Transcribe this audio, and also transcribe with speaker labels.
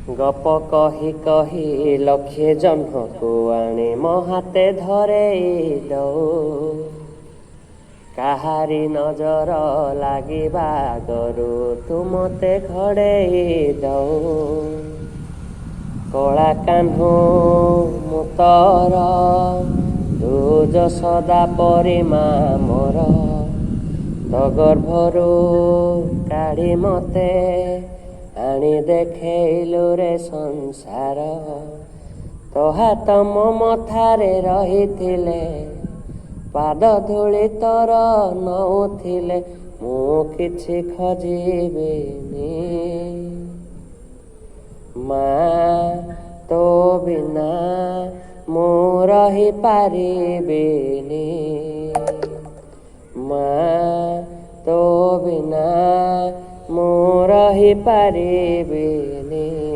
Speaker 1: ଗପ କହି କହି ଲକ୍ଷେ ଜହ୍ନକୁ ଆଣି ମୋ ହାତେ ଧରେଇ ଦଉ। କାହାରି ନଜର ଲାଗିବା ଆଗରୁ ତୁ ମତେ ଘୋଡ଼େଇ ଦଉ। କଳା କାହ୍ନୁ ମୁଁ ତୋର, ତୁ ଯଶୋଦା ପରି ମା ମୋର। ତୋ ଗର୍ଭରୁ କାଢ଼ି ମତେ ଆଣି ଦେଖେଇଲୁ ରେ ସଂସାର। ତୋ ହାତ ମୋ ମଥାରେ ରହିଥିଲେ, ପାଦ ଧୂଳି ତୋର ନଉଥିଲେ, ମୁଁ କିଛି ଖୋଜିବିନି। ମା ତୋ ବିନା ମୁଁ ରହିପାରିବିନି। ମା ତୋ ବିନା ମୁଁ ରହିପାରିବିନି।